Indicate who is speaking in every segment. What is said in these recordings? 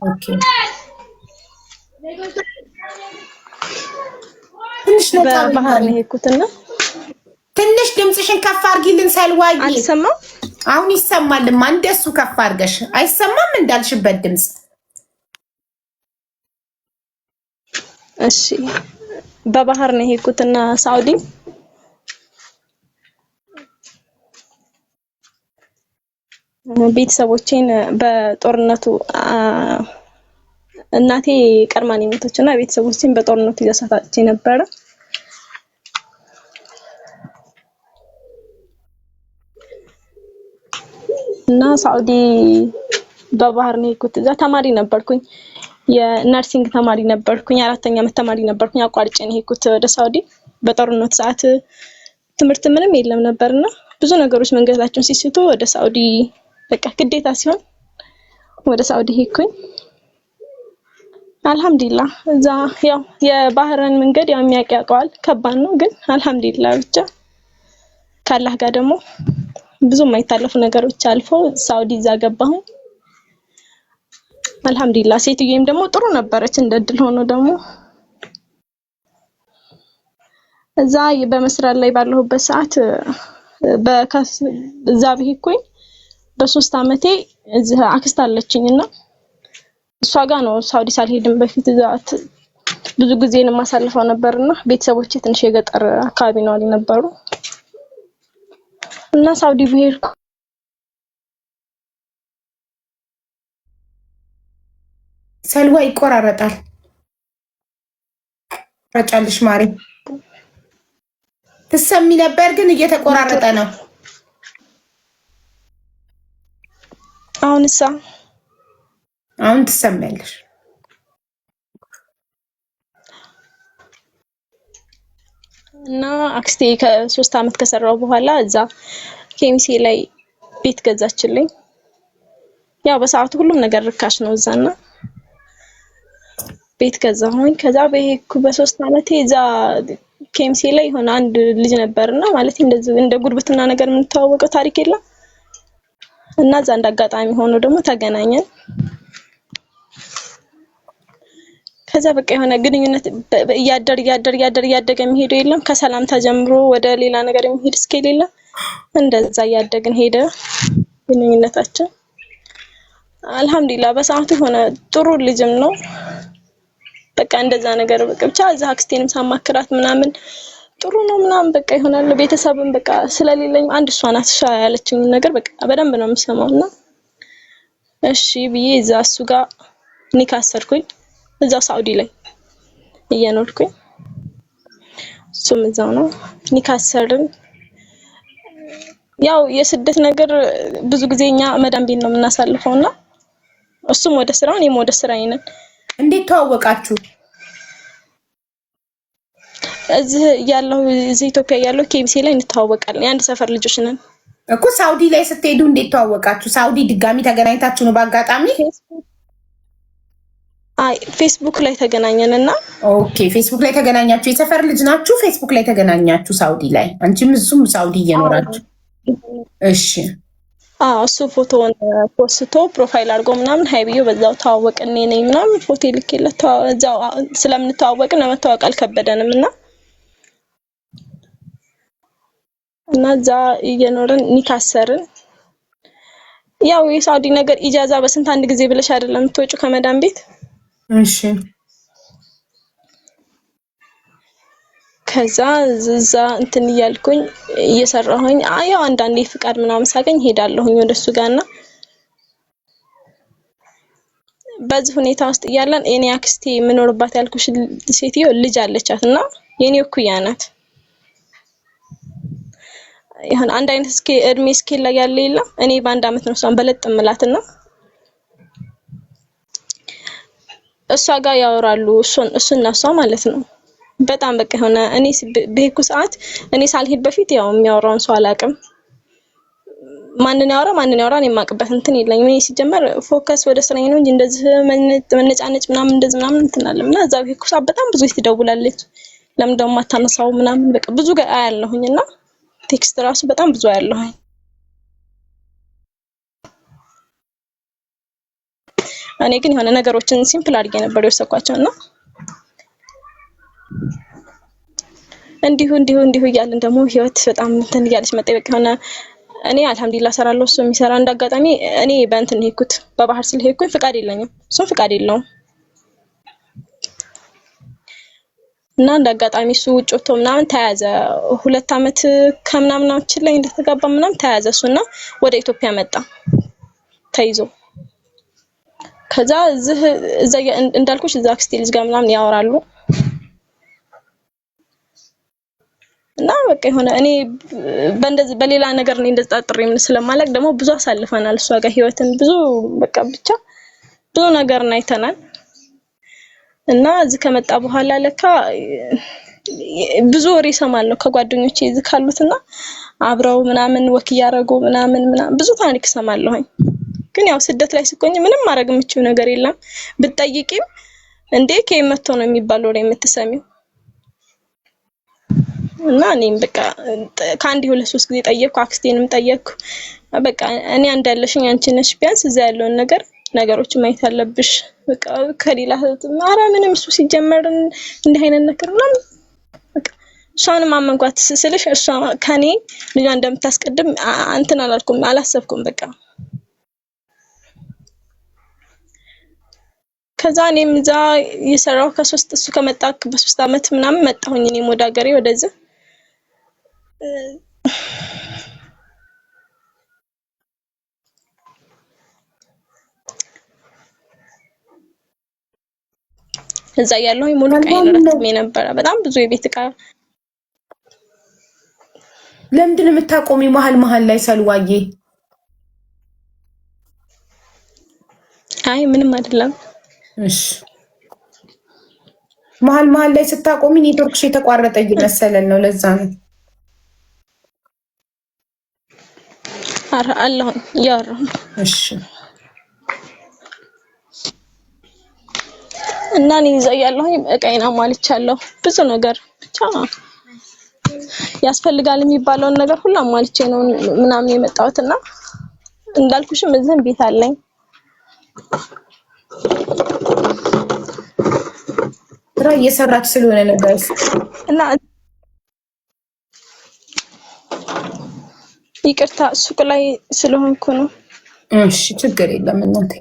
Speaker 1: ኦኬ ትንሽ
Speaker 2: በባህር ነው የሄድኩትና
Speaker 1: ትንሽ ድምጽሽን ከፍ አድርጊልን ሰልዋዬ።
Speaker 2: አልሰማም?
Speaker 1: አሁን ይሰማልማ። እንደሱ ከፍ አድርገሽ አይሰማም እንዳልሽበት ድምጽ።
Speaker 2: እሺ በባህር ነው የሄድኩትና ሳውዲ ቤተሰቦቼን በጦርነቱ እናቴ ቀርማን የሞተችና ቤተሰቦቼን በጦርነቱ ይዘሳታች ነበር። እና ሳውዲ በባህር ነው የሄድኩት። እዛ ተማሪ ነበርኩኝ፣ የነርሲንግ ተማሪ ነበርኩኝ፣ አራተኛ ዓመት ተማሪ ነበርኩኝ። አቋርጬ ነው የሄድኩት ወደ ሳውዲ። በጦርነቱ ሰዓት ትምህርት ምንም የለም ነበርና ብዙ ነገሮች መንገዳቸውን ሲስቱ ወደ ሳውዲ በቃ ግዴታ ሲሆን ወደ ሳውዲ ሄድኩኝ። አልহামዱሊላህ እዛ ያው የባህርን መንገድ ያው የሚያውቀዋል ከባድ ነው፣ ግን አልহামዱሊላህ ብቻ ካላህ ጋር ደግሞ ብዙ የማይታለፉ ነገሮች አልፈው ሳውዲ እዛ ገባሁ። አልহামዱሊላህ ሴትዬም ደግሞ ጥሩ ነበረች። እንደድል ሆኖ ደግሞ እዛ በመስራት ላይ ባለሁበት ሰዓት እዛ ብሄድኩኝ በ3 አመቴ እዚህ አክስት አለችኝና እሷ ጋር ነው ሳውዲ ሳልሄድም በፊት እዛ ብዙ ጊዜን ማሳልፈው ነበርና ቤተሰቦቼ ትንሽ የገጠር አካባቢ ነው ነበሩ እና ሳውዲ ብሄድኩ
Speaker 1: ሰልዋ ይቆራረጣል። ረጫልሽ ማሪ ትሰሚ ነበር ግን እየተቆራረጠ ነው። አሁን ትሰሚያለሽ።
Speaker 2: እና አክስቴ ከ3 አመት ከሰራው በኋላ እዛ ኬሚሴ ላይ ቤት ገዛችልኝ። ያው በሰዓቱ ሁሉም ነገር ርካሽ ነው እዛና ቤት ገዛሁኝ። ከዛ በሄድኩ በ3 አመቴ እዛ ኬሚሴ ላይ ሆነ አንድ ልጅ ነበርና ማለት እንደዚህ እንደ ጉርብትና ነገር የምንተዋወቀው ታሪክ የለም እና እዛ እንዳጋጣሚ ሆኖ ደግሞ ተገናኘን። ከዛ በቃ የሆነ ግንኙነት እያደገ የሚሄደው የለም ከሰላምታ ጀምሮ ወደ ሌላ ነገር የሚሄድ እስከሌለ እንደዛ እያደግን ሄደ ግንኙነታችን። አልহামዱሊላህ በሰዓቱ ሆነ ጥሩ ልጅም ነው። በቃ እንደዛ ነገር በቃ ብቻ እዛ አክስቴንም ሳማክራት ምናምን ጥሩ ነው ምናምን በቃ ይሆናል። ቤተሰብም በቃ ስለሌለኝ አንድ እሷ ናት ያለችኝ ነገር በቃ በደንብ ነው የምሰማውና እሺ ብዬ እዛ እሱ ጋር ኒካ አሰርኩኝ። እዛ ሳውዲ ላይ እየኖርኩኝ እሱም እዛው ነው ኒካ አሰርን። ያው የስደት ነገር ብዙ ጊዜኛ መዳም ቤት ነው የምናሳልፈውና እሱም ወደ ስራው እኔም ወደ ስራዬ ነን።
Speaker 1: እንዴት ተዋወቃችሁ?
Speaker 2: እዚህ ኢትዮጵያ ያለው ኬሚሴ ላይ እንተዋወቃለን። የአንድ ሰፈር ልጆች ነን
Speaker 1: እኮ። ሳውዲ ላይ ስትሄዱ እንዴት ተዋወቃችሁ? ሳውዲ ድጋሚ ተገናኝታችሁ ነው በአጋጣሚ?
Speaker 2: አይ ፌስቡክ ላይ ተገናኘንና።
Speaker 1: ኦኬ ፌስቡክ ላይ ተገናኛችሁ። የሰፈር ልጅ ናችሁ? ፌስቡክ ላይ ተገናኛችሁ ሳውዲ ላይ? አንቺም እሱም ሳውዲ እየኖራችሁ? እሺ
Speaker 2: እሱ ፎቶውን ፖስቶ ፕሮፋይል አድርጎ ምናምን ሃይ ብዬ በዛው ተዋወቅን። እኔ ነኝ ምናምን ፎቶ ልኬለት እዛው ስለምንተዋወቅ ለመተዋወቅ አልከበደንም እና እዛ እየኖርን ኒካ አሰርን። ያው የሳውዲ ነገር ኢጃዛ በስንት አንድ ጊዜ ብለሽ አይደለም የምትወጪው ከመዳን ቤት።
Speaker 1: እሺ
Speaker 2: ከዛ እዛ እንትን እያልኩኝ እየሰራሁኝ ያው አንዳንዴ ፍቃድ ምናምን ሳገኝ ሄዳለሁኝ ወደሱ ጋርና በዚህ ሁኔታ ውስጥ እያለን እኔ አክስቴ የምኖርባት ያልኩሽ ሴትዮ ልጅ አለቻትና የኔ እኩያ ናት። ይሄን አንድ አይነት እድሜ ስኬል ላይ ያለ የለም። እኔ በአንድ አመት ነው እሷን በለጥ እምላትና እሷ ጋር ያወራሉ እሱና እሷ ማለት ነው። በጣም በቃ ሆነ እኔ በሄድኩ ሰዓት እኔ ሳልሄድ በፊት ያው የሚያወራውን ሰው አላውቅም። ማንን ያወራ እኔ የማውቅበት እንትን የለኝም። እኔ ሲጀመር ፎከስ ወደ ስራዬ ነው እንጂ እንደዚህ መነጫነጭ ምናምን እንደዚህ ምናምን እንትን አለምና እዛ በሄድኩ ሰዓት በጣም ብዙ ትደውላለች። ለምን ደግሞ አታነሳው ምናምን በቃ ብዙ ጋር አያለሁኝና ቴክስት ራሱ በጣም ብዙ አያለሁኝ እኔ ግን የሆነ ነገሮችን ሲምፕል አድርጌ ነበር የወሰድኳቸውና እንዲሁ እያልን ደግሞ ህይወት በጣም እንትን እያለች መጣ። በቃ ሆነ እኔ አልሐምዱሊላህ ሰራለሁ፣ እሱ የሚሰራ እንዳጋጣሚ እኔ በእንትን ሄድኩት በባህር ስለሄድኩኝ ፍቃድ የለኝም፣ እሱም ፍቃድ የለውም እና እንዳጋጣሚ እሱ ውጭ ወጥቶ ምናምን ተያዘ። 2 አመት ከምናምናችን ላይ እንደተጋባ ምናምን ተያዘ እሱና ወደ ኢትዮጵያ መጣ ተይዞ። ከዛ እዛ እንዳልኩሽ እዛ አክስቴ ልጅ ጋር ምናምን ያወራሉ እና በቃ የሆነ እኔ በእንደዚህ በሌላ ነገር ነው እንደተጣጥሬ ምን ስለማላቅ ደግሞ ብዙ አሳልፈናል እሷ ጋር ህይወትን ብዙ በቃ ብቻ ብዙ ነገር አይተናል። እና እዚህ ከመጣ በኋላ ለካ ብዙ ወሬ እሰማለሁ ከጓደኞቼ እዚህ ካሉትና አብረው ምናምን ወክ ያረጉ ምናምን ብዙ ታሪክ እሰማለሁኝ። ግን ያው ስደት ላይ ስቆኝ ምንም ማድረግ የምችው ነገር የለም። ብትጠይቂም እንዴ ከመቶ ነው የሚባለው ወሬ የምትሰሚው። እና እኔም በቃ ከአንድ 2-3 ጊዜ ጠየቅኩ፣ አክስቴንም ጠየቅኩ። በቃ እኔ አንዳለሽኝ አንቺ ነሽ ቢያንስ እዛ ያለውን ነገሮች ማየት አለብሽ። በቃ ከሌላ ማራ ምንም እሱ ሲጀመር እንዲህ አይነት ነገር ምናምን በቃ እሷንም አመንኳት ስልሽ እሷ ከኔ ልጇ እንደምታስቀድም እንትን አላሰብኩም በቃ። ከዛ እኔም እዛ የሰራው እሱ ከመጣ በ3 አመት ምናምን መጣሁኝ እኔም ወደ ሀገሬ ወደዚህ እዛ ያለሁኝ ሙሉ ቀን ረክሜ ነበር። በጣም ብዙ የቤት ዕቃ
Speaker 1: ለምንድን ነው የምታቆሚ መሀል ላይ ሰልዋዬ?
Speaker 2: አይ ምንም አይደለም።
Speaker 1: እሺ መሀል ላይ ስታቆሚ ኔትወርክሽ የተቋረጠ እየመሰለን ነው፣ ለዛ ነው።
Speaker 2: አላህ ያረው።
Speaker 1: እሺ
Speaker 2: እና እኔ እዛ ያለሁኝ እቃዬን አሟልቻለሁ። ብዙ ነገር ብቻ ያስፈልጋል የሚባለውን ነገር ሁሉ አሟልቼ ነው ምናምን የመጣሁትና እንዳልኩሽም እዚህም ቤት አለኝ። ስራ እየሰራች ስለሆነ ነው ጋይስ። እና ይቅርታ ሱቅ ላይ ስለሆንኩ ነው።
Speaker 1: እሺ ችግር የለም እናቴ።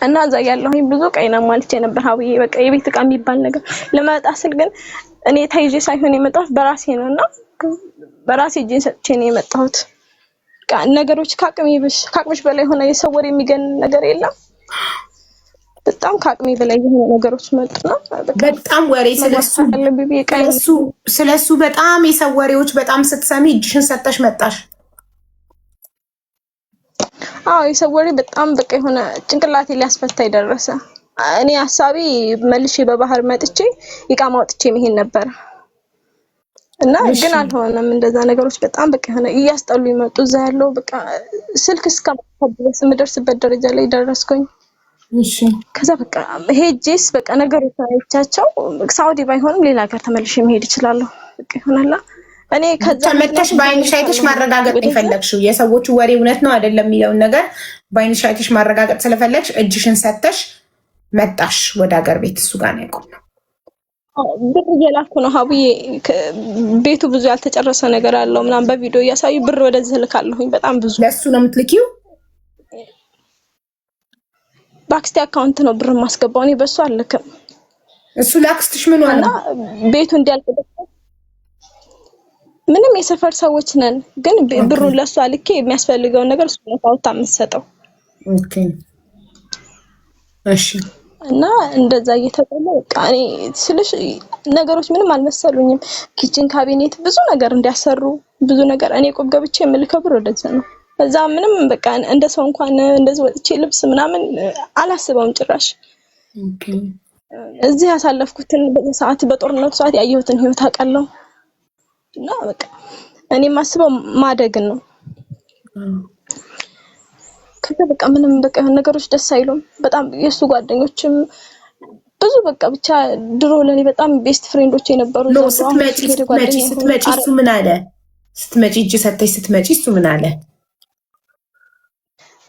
Speaker 2: እና እዛ ያለሁኝ ብዙ ቀይና ማልቼ ነበር ሀብዬ። በቃ የቤት ዕቃ የሚባል ነገር ለማጣ ስል ግን እኔ ታይዤ ሳይሆን የመጣሁት በራሴ ነውና በራሴ እጄን ሰጥቼ ነው የመጣሁት። ነገሮች ከአቅምሽ በላይ ሆነ የሰው ወሬ የሚገን ነገር የለም። በጣም ከአቅሜ በላይ የሆነ ነገሮች መጡና
Speaker 1: በጣም ወሬ ስለሱ በጣም የሰው ወሬዎች በጣም ስትሰሚ እጅሽን ሰጥተሽ መጣሽ።
Speaker 2: አዎ የሰው ወሬ በጣም በቃ የሆነ ጭንቅላቴ ሊያስፈታ ይደረሰ። እኔ ሐሳቤ መልሼ በባህር መጥቼ ኢቃማ ወጥቼ መሄድ ነበር እና ግን አልሆነም። እንደዛ ነገሮች በጣም በቃ የሆነ እያስጠሉ ይመጡ። እዛ ያለው በቃ ስልክ እስከማውጣት የምደርስበት ደረጃ ላይ ደረስኩኝ።
Speaker 1: እሺ
Speaker 2: ከዛ በቃ ሄጄስ በቃ ነገሮች አይቻቸው ሳውዲ ባይሆንም ሌላ ሀገር ተመልሼ መሄድ እችላለሁ በቃ ይሆናል። እኔ ከዛ
Speaker 1: ተመተሽ በአይንሽ አይተሽ ማረጋገጥ የፈለግሽው የሰዎቹ ወሬ እውነት ነው አይደለም የሚለውን ነገር በአይንሽ አይተሽ ማረጋገጥ ስለፈለግሽ እጅሽን ሰጥተሽ መጣሽ ወደ ሀገር ቤት። እሱ ጋር ነው ያቆምነው።
Speaker 2: ብር እየላኩ ነው ሀብዬ። ቤቱ ብዙ ያልተጨረሰ ነገር አለው ምናምን በቪዲዮ እያሳዩ ብር ወደዚህ ልካለሁኝ በጣም ብዙ።
Speaker 1: ለሱ ነው የምትልኪው?
Speaker 2: በአክስቴ አካውንት ነው ብር ማስገባው፣ እኔ በሱ አልልክም።
Speaker 1: እሱ ለአክስትሽ ምን ሆነ?
Speaker 2: እና ቤቱ እንዲያልቅ ምንም የሰፈር ሰዎች ነን፣ ግን ብሩን ለሱ አልኬ የሚያስፈልገውን ነገር እሱ ነው ታውታ የምትሰጠው።
Speaker 1: ኦኬ እሺ።
Speaker 2: እና እንደዛ እየተባለ በቃ እኔ ስልሽ ነገሮች ምንም አልመሰሉኝም። ኪችን ካቢኔት ብዙ ነገር እንዲያሰሩ ብዙ ነገር እኔ ቆብ ገብቼ የምልከው ብር ወደዛ ነው። እዛ ምንም በቃ እንደ ሰው እንኳን እንደዚህ ወጥቼ ልብስ ምናምን አላስበውም ጭራሽ።
Speaker 1: ኦኬ
Speaker 2: እዚህ ያሳለፍኩትን በሰዓት በጦርነቱ ሰዓት ያየሁትን ህይወት አውቃለሁ። እና በቃ እኔ ማስበው ማደግን ነው። ከዛ በቃ ምንም በቃ ነገሮች ደስ አይሉም በጣም። የሱ ጓደኞችም ብዙ በቃ ብቻ ድሮ ለኔ በጣም ቤስት ፍሬንዶች የነበሩ
Speaker 1: ነው። ስትመጪ እሱ ምን አለ? ስትመጪ እጅ ሰጥተሽ ስትመጪ እሱ ምን አለ?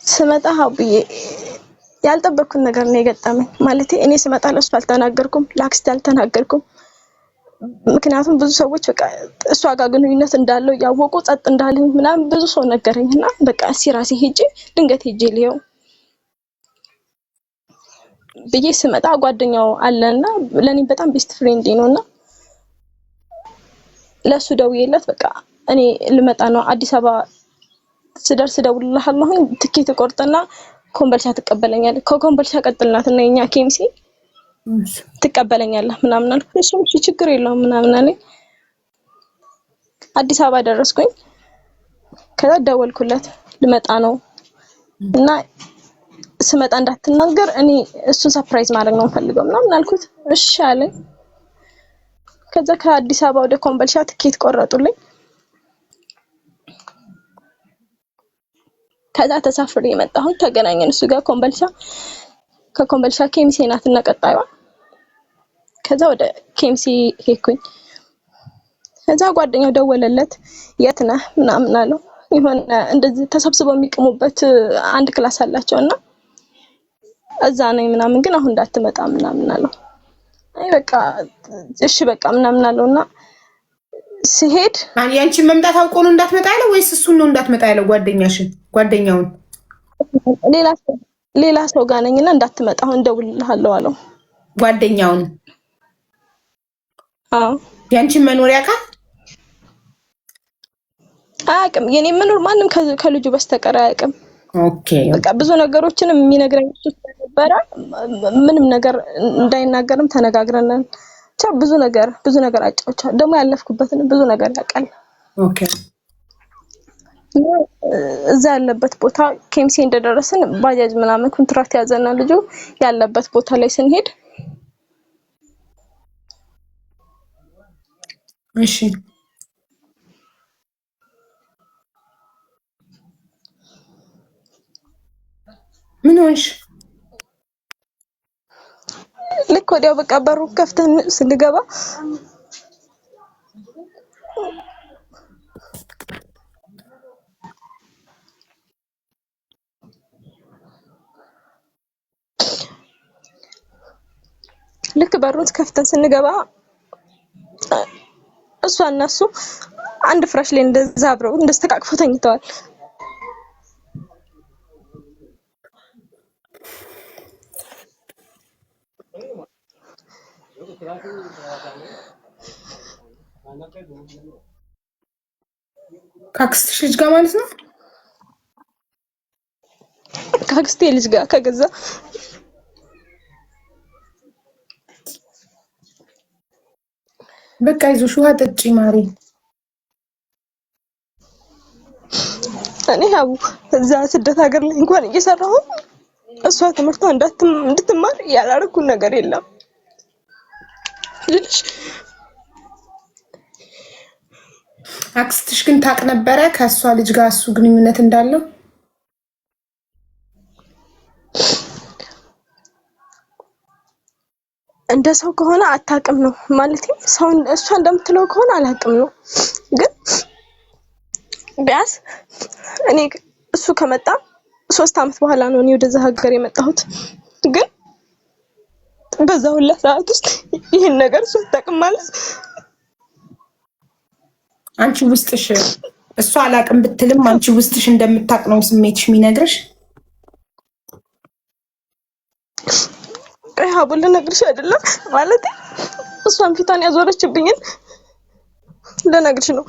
Speaker 2: ስመጣ ሀቡዬ ያልጠበቅኩት ነገር ነው የገጠመኝ። ማለት እኔ ስመጣ ለእሱ አልተናገርኩም፣ ለአክስቴ አልተናገርኩም። ምክንያቱም ብዙ ሰዎች በቃ እሷ ጋር ግንኙነት እንዳለው ያወቁ ጸጥ እንዳለኝ ምናምን ብዙ ሰው ነገረኝና በቃ እስኪ ራሴ ሄጄ ድንገት ሄጄ ልየው ብዬ ስመጣ ጓደኛው አለና ለኔ በጣም ቤስት ፍሬንድ ነውና ለሱ ደውዬለት በቃ እኔ ልመጣ ነው አዲስ አበባ ስደርስ ደውልልሃለሁ ትኬት ቆርጠና ኮምቦልቻ ትቀበለኛለህ ከኮምቦልቻ ቀጥልናትና የኛ ኬምሲ ትቀበለኛለህ ምናምን አልኩት። እሱም ችግር የለውም ምናምን አለኝ። አዲስ አበባ ደረስኩኝ። ከዛ ደወልኩለት ልመጣ ነው እና ስመጣ እንዳትናገር እኔ እሱን ሰርፕራይዝ ማድረግ ነው ፈልገው ምናምን አልኩት። እሺ አለኝ። ከዛ ከአዲስ አበባ ወደ ኮምቦልቻ ትኬት ቆረጡልኝ። ከዛ ተሳፍሬ የመጣሁ ተገናኘን እሱ ጋር ኮምቦልቻ። ከኮምቦልቻ ኬምሲ ናትና ቀጣይዋ ከዛ ወደ ኬምሲ ሄድኩኝ። ከዛ ጓደኛው ደወለለት የት ነህ ምናምን አለው። የሆነ እንደዚህ ተሰብስበው የሚቀሙበት አንድ ክላስ አላቸውና እዛ ነኝ ምናምን ግን አሁን እንዳትመጣ ምናምን አለው። አይ በቃ እሺ በቃ ምናምን አለውና ሲሄድ
Speaker 1: ያንቺን መምጣት አውቆ ነው እንዳትመጣ ያለው ወይስ እሱን ነው እንዳትመጣ ያለው? ጓደኛውን
Speaker 2: ሌላ ሰው ጋር ነኝና እንዳትመጣ አሁን ደውልልሃለሁ አለው።
Speaker 1: ጓደኛውን ያንቺን መኖሪያ ቃል
Speaker 2: አያውቅም። የኔ መኖር ማንም ከልጁ በስተቀር አያውቅም።
Speaker 1: ኦኬ
Speaker 2: በቃ ብዙ ነገሮችንም የሚነግረኝ እሱ ስለነበረ ምንም ነገር እንዳይናገርም ተነጋግረናል። ብዙ ነገር አጫውቻ ደግሞ ያለፍኩበትን ብዙ ነገር ያውቃል።
Speaker 1: ኦኬ
Speaker 2: እዛ ያለበት ቦታ ኬምሲ እንደደረስን ባጃጅ ምናምን ኮንትራክት ያዘና ልጁ ያለበት ቦታ ላይ ስንሄድ
Speaker 1: እሺ ምን ሆንሽ?
Speaker 2: ልክ ወዲያው በቃ በሩ ከፍተን ስንገባ ልክ በሩን ከፍተን ስንገባ እሷ እና እሱ አንድ ፍራሽ ላይ እንደዛ አብረው እንደስተቃቅፈው ተኝተዋል።
Speaker 1: ከአክስትሽ ልጅ ጋር ማለት ነው?
Speaker 2: ከአክስቴ ልጅ ጋር ከገዛ
Speaker 1: በቃ ይዞሽ ውሃ ጠጪ ማሪ።
Speaker 2: እኔ ያው እዛ ስደት ሀገር ላይ እንኳን እየሰራሁ እሷ ትምህርቷ እንድትማር ያላረኩ ነገር የለም።
Speaker 1: አክስትሽ ግን ታውቅ ነበረ ከእሷ ልጅ ጋር እሱ ግንኙነት እንዳለው?
Speaker 2: እንደ ሰው ከሆነ አታውቅም ነው ማለት ሰው እሷ እንደምትለው ከሆነ አላውቅም ነው። ግን ቢያንስ እኔ እሱ ከመጣ 3 አመት በኋላ ነው እኔ ወደዛ ሀገር የመጣሁት። ግን በዛው ሁላ ሰዓት ውስጥ ይሄን ነገር እሱ አታውቅም ማለት
Speaker 1: አንቺ ውስጥሽ እሷ አላውቅም ብትልም አንቺ ውስጥሽ እንደምታውቅ ነው ስሜትሽ የሚነግርሽ።
Speaker 2: ሀቡል ልነግርሽ አይደለም ማለት እሷን ፊቷን ያዞረችብኝን ልነግርሽ ነው።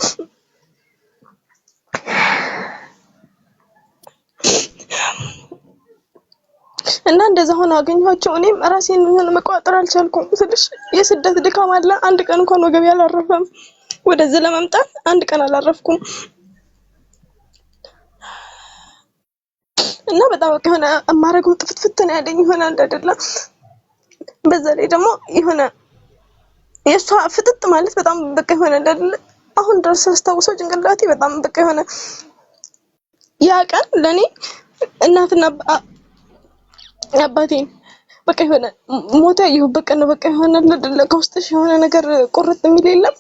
Speaker 2: እና እንደዛ ሆነ አገኘኋቸው። እኔም ራሴን መቋጠር አልቻልኩም። ትንሽ የስደት ድካም አለ። አንድ ቀን እንኳን ወገቤ አላረፈም። ወደዚህ ለመምጣት አንድ ቀን አላረፍኩም። እና በጣም በቃ የሆነ አማረገው ጥፍትፍት ነው ያለኝ የሆነ አይደለም። በዛ ላይ ደግሞ የሆነ የሷ ፍጥጥ ማለት በጣም በቃ የሆነ አይደለ አሁን ድረስ አስታውሰው ጭንቅላቴ በጣም በቃ የሆነ ያ ቀን ለኔ እናትና አባቴን በቃ የሆነ ሞታ ያየሁበት ቀን ነው። በቃ የሆነ አይደለ ከውስጥሽ የሆነ ነገር ቁርጥ የሚል የለም።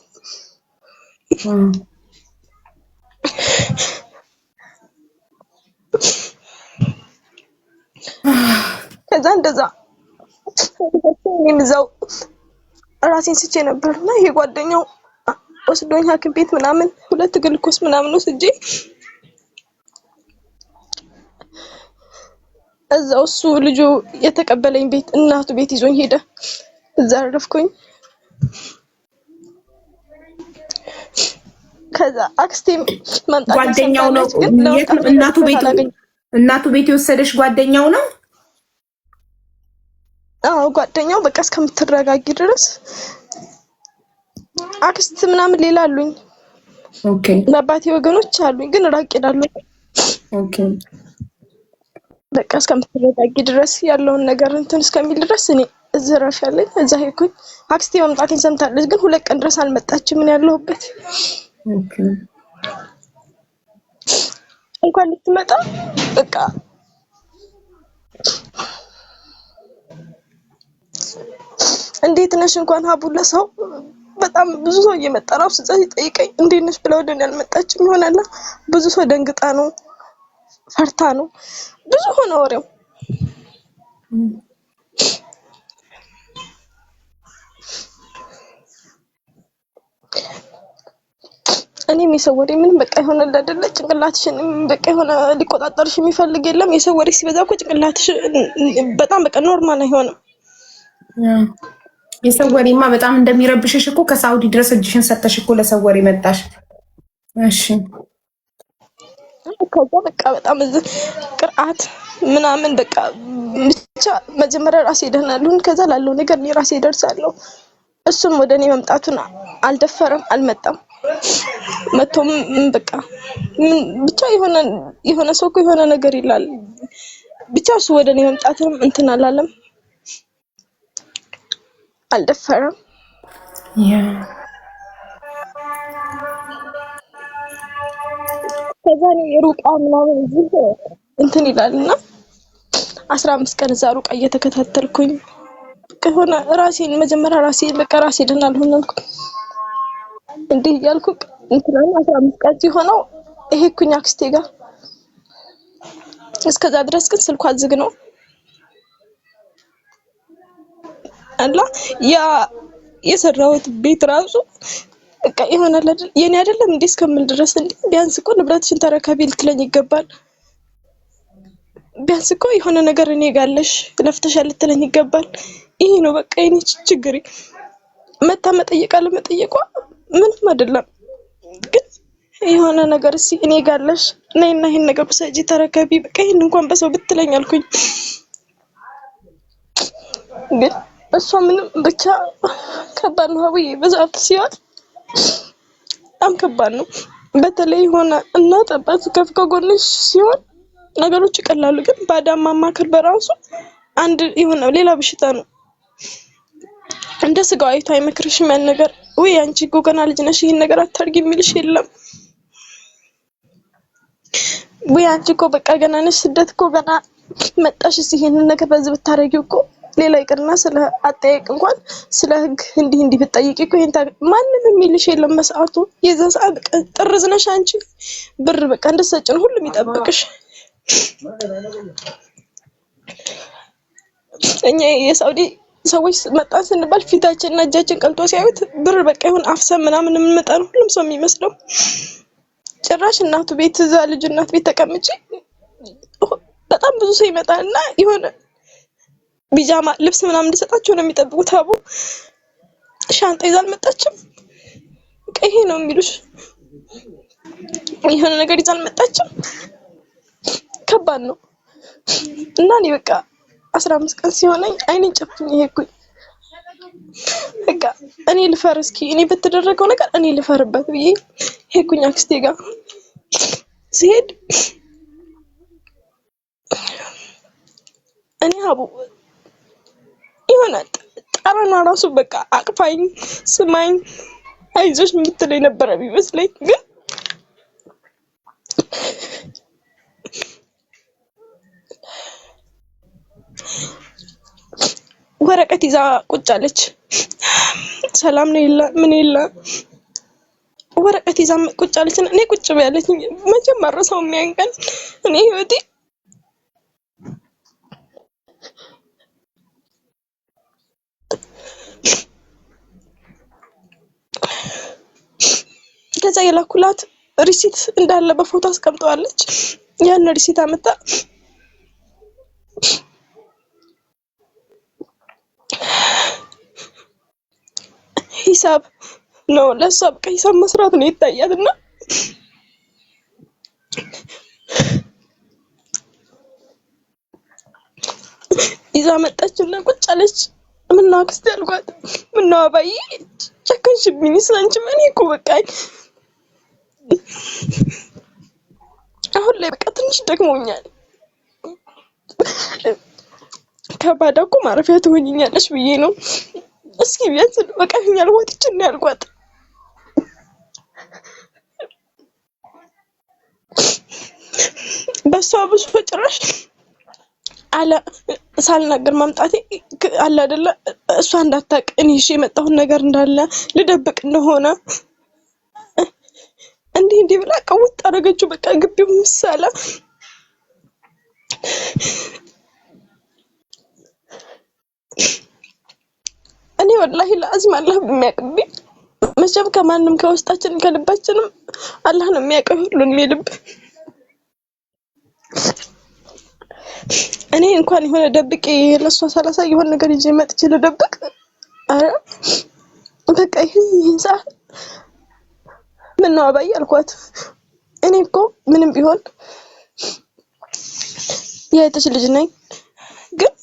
Speaker 2: ከዛ እንደዛ እኔም እዛው ራሴን ስቼ ነበርና ይሄ ጓደኛው ወስዶኝ ሐኪም ቤት ምናምን 2 ግልኮስ ምናምን ወስጄ እዛው እሱ ልጁ የተቀበለኝ ቤት እናቱ ቤት ይዞኝ ሄደ። እዛ አረፍኩኝ። ከዛ አክስቴም መምጣት
Speaker 1: ጓደኛው ነው እናቱ ቤት የወሰደሽ ጓደኛው ነው?
Speaker 2: አዎ ጓደኛው በቃ እስከምትረጋጊ ድረስ አክስት ምናምን ሌላ አሉኝ።
Speaker 1: ኦኬ
Speaker 2: ለአባቴ ወገኖች አሉኝ ግን ራቅ ይላሉ።
Speaker 1: ኦኬ
Speaker 2: በቃ እስከምትረጋጊ ድረስ ያለውን ነገር እንትን እስከሚል ድረስ እኔ እዝራፍ ያለኝ እዛ ሄድኩኝ። አክስቴ መምጣቴን ሰምታለች ግን 2 ቀን ድረስ አልመጣችም። ምን ያለሁበት
Speaker 1: ኦኬ
Speaker 2: እንኳን ልትመጣ በቃ እንዴት ነሽ እንኳን ሀቡ ለሰው በጣም ብዙ ሰው እየመጣ ነው ሲጠይቀኝ እንዴት ነሽ ብለው ወደኔ አልመጣችም። ይሆናል ብዙ ሰው ደንግጣ ነው ፈርታ ነው ብዙ ሆነ ወሬው። እኔም የሰው ወሬ ምንም በቃ ይሆናል አይደለ ጭንቅላትሽን በቃ የሆነ ሊቆጣጠርሽ የሚፈልግ የለም። የሰው ወሬ ሲበዛ እኮ ጭንቅላትሽ በጣም በቃ ኖርማል አይሆንም።
Speaker 1: የሰው ወሬማ በጣም እንደሚረብሽሽ እኮ ከሳውዲ ድረስ እጅሽን ሰተሽ እኮ ለሰው ወሬ መጣሽ። እሺ
Speaker 2: ከዛ በቃ በጣም እዚህ ቅርአት ምናምን በቃ ብቻ መጀመሪያ ራሴ ደህና ልሁን ከዛ ላለው ነገር እኔ ራሴ ደርሳለሁ። እሱም ወደኔ መምጣቱን አልደፈረም አልመጣም። መቶም በቃ ብቻ የሆነ ሰው እኮ የሆነ ነገር ይላል። ብቻ እሱ ወደኔ መምጣቱን እንትን አላለም አልደፈረም። ከዛ ነው ሩቃ ምናምን እዚህ እንትን ይላልና 15 ቀን እዛ ሩቃ እየተከታተልኩኝ ከሆነ ራሴን መጀመሪያ በቃ ራሴ ደህና አልሆንኩ እንዴ እያልኩ እንትን 15 ቀን ሲሆነው ሄድኩኝ አክስቴ ጋር። እስከዛ ድረስ ግን ስልኳ ዝግ ነው አላ ያ የሰራሁት ቤት ራሱ በቃ ይሆናል አይደል የኔ አይደለም እንዴ እስከምል ድረስ እንዴ ቢያንስ እኮ ንብረትሽን ተረካቢ ልትለኝ ይገባል። ቢያንስ እኮ የሆነ ነገር እኔ ጋለሽ ለፍተሻል ልትለኝ ይገባል። ይሄ ነው በቃ የኔ ችግሬ። መታ መጠየቅ አለመጠየቋ ምንም አይደለም ግን የሆነ ነገር እኔ ጋለሽ ነይና ይሄን ነገር በሰጂ ተረካቢ በቃ ይሄን እንኳን በሰው ብትለኝ አልኩኝ። ግን እሷ ምንም ብቻ ከባድ ነው ሀቡዬ በዛት ሲያል በጣም ከባድ ነው። በተለይ ሆነ እናት አባት ከጎንሽ ሲሆን ነገሮች ይቀላሉ። ግን ባዳም ማማከር በራሱ አንድ የሆነ ሌላ በሽታ ነው። እንደ ስጋው አይቶ አይመክርሽም ያን ነገር ወይ አንቺ እኮ ገና ልጅ ነሽ ይሄን ነገር አታርጊ የሚልሽ የለም። ወይ አንቺ እኮ በቃ ገና ነሽ ስደት እኮ ገና መጣሽ ይሄን ነገር በዚህ ብታረጊው እኮ ሌላ ይቅርና ስለ አጠያየቅ እንኳን ስለ ህግ እንዲህ ብትጠይቂ እኮ ይሄን ማንንም የሚልሽ የለም። በሰዓቱ የዛ ሰዓት ጥርዝ ነሽ አንቺ ብር በቃ እንደሰጭን ሁሉም ይጠብቅሽ። እኛ የሳውዲ ሰዎች መጣን ስንባል ፊታችንና እጃችን ቀልጦ ሲያዩት ብር በቃ ይሁን አፍሰን ምናምን የምንመጣ ነው ሁሉም ሰው የሚመስለው። ጭራሽ እናቱ ቤት እዛ ልጅ እናት ቤት ተቀምጪ በጣም ብዙ ሰው ይመጣልና የሆነ ቢጃማ ልብስ ምናምን እንድሰጣቸው ነው የሚጠብቁት። ሀቡ ሻንጣ ይዛ አልመጣችም በቃ ይሄ ነው የሚሉሽ። የሆነ ነገር ይዛ አልመጣችም ከባድ ነው። እና እኔ በቃ 15 ቀን ሲሆነኝ አይኔን ጨፍኝ ሄድኩኝ። በቃ እኔ ልፈር እስኪ እኔ በተደረገው ነገር እኔ ልፈርበት ብዬ ሄድኩኝ አክስቴ ጋር። ሲሄድ እኔ ሀቡ የሆነ ጠረኗ ራሱ በቃ አቅፋኝ ስማኝ አይዞሽ የምትለኝ ነበረ ቢመስለኝ። ግን ወረቀት ይዛ ቁጭ አለች። ሰላም ነው ይላ ምን ይላ ወረቀት ይዛ ቁጭ አለች። እኔ ቁጭ ብያለች። መቼም አልረሳውም ያን ቀን። እኔ ህይወቴ ከዛ የላኩላት ሪሲት እንዳለ በፎቶ አስቀምጠዋለች። ያን ሪሲት አመጣ ሂሳብ ነው ለሷ በቃ ሂሳብ መስራት ነው ይታያልና ይዛ መጣችና ቁጭ አለች። ምነው አክስቴ አልኳት። ምነው አባዬ ጨከንሽብኝ? ስላንቺ ምን እኮ በቃኝ። አሁን ላይ በቃ ትንሽ ደክሞኛል። ከባዳ እኮ ማረፊያ ትሆኝኛለሽ ብዬ ነው። እስኪ ቢያንስ በቃኛል ወጥቼ ያልኳት። በሷ ብዙ ጭራሽ አለ ሳልናገር ማምጣቴ አለ አይደለ እሷ እንዳታውቅ እኔ እሺ የመጣሁት ነገር እንዳለ ልደብቅ እንደሆነ እንዲህ ብላ ቀውጥ አደረገችው። በቃ ግቢው ምሳሌ እኔ ወላሂ ለአዝም አላህ በሚያቀብኝ መቼም ከማንም ከውስጣችን ከልባችንም አላህ ነው የሚያቀው ሁሉን የሚልብ እኔ እንኳን የሆነ ደብቄ ለሷ ሰላሳ የሆነ ነገር ይዤ መጥቼ ልደብቅ አረ በቃ ይሄን ሰዓት ምነው አባዬ አልኳት። እኔ እኮ ምንም ቢሆን የእህትሽ ልጅ ነኝ፣ ግን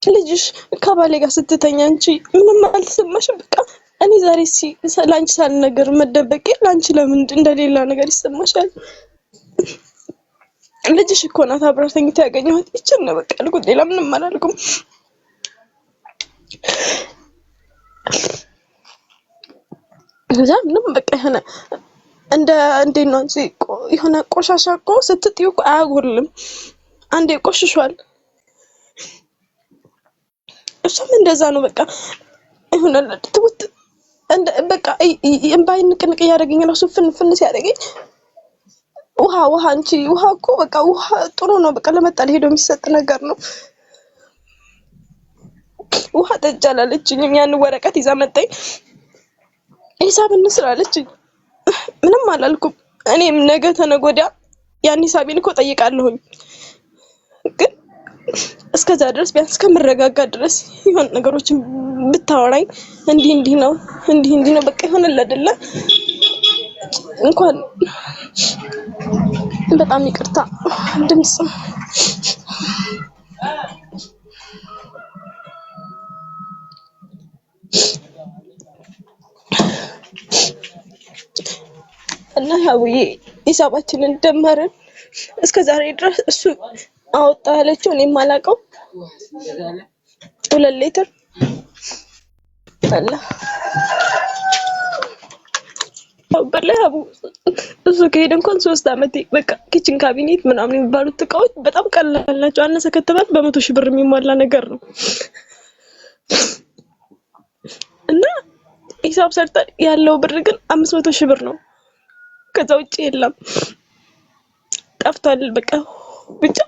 Speaker 2: ልጅሽ ከባሌ ጋር ስትተኛ አንቺ ምንም አልተሰማሽም? በቃ እኔ ዛሬ ላንቺ ሳልነገር መደበቄ ላንቺ ለምን እንደሌላ ነገር ይሰማሻል? ልጅሽ እኮ ናት አብራ ተኝታ ያገኘኋት ይችል ነው በቃ ልኩት ሌላ ምንም አላልኩም። ምንም በቃ የሆነ እንዴት ነው እንጂ የሆነ ቆሻሻ እኮ ስትጥዩ እኮ አያጎልም፣ አንዴ ቆሽሿል። እሱም እንደዛ ነው በቃ የሆነ ለጥውት እንደ በቃ እምባይ ንቅንቅ ያደረገኝ ነው ፍን ሲያደርገኝ ውሃ አንቺ ውሃ እኮ በቃ ውሃ ጥሩ ነው በቃ ለመጣል ሄዶ የሚሰጥ ነገር ነው። ውሃ ጠጫላለችኝ ያን ወረቀት ይዛ መጣኝ። ሂሳብ እንስራለችኝ። ምንም አላልኩም። እኔም ነገ ተነጎዳ ያን ሂሳቤን እኮ ጠይቃለሁኝ። ግን እስከዛ ድረስ ቢያንስ ከምረጋጋ ድረስ ይሆን ነገሮችን ብታወራኝ እንዲህ ነው በቃ ይሆንል አይደለ እንኳን በጣም ይቅርታ ድምጽ እና ሀቡዬ ሂሳባችንን ደመርን። እስከዛሬ ድረስ እሱ አወጣ ያለችው እኔም አላውቀው 2 ሊትር አላ በላይ ሀቡ እሱ ከሄደ እንኳን 3 አመት በቃ ኪችን ካቢኔት ምናምን የሚባሉት እቃዎች በጣም ቀላል ናቸው። አነሰ ከተባለ በ100,000 ብር የሚሟላ ነገር ነው እና ሂሳብ ሰርታ ያለው ብር ግን 500,000 ብር ነው። ከዛ ውጪ የለም ጠፍቷል በቃ ብቻ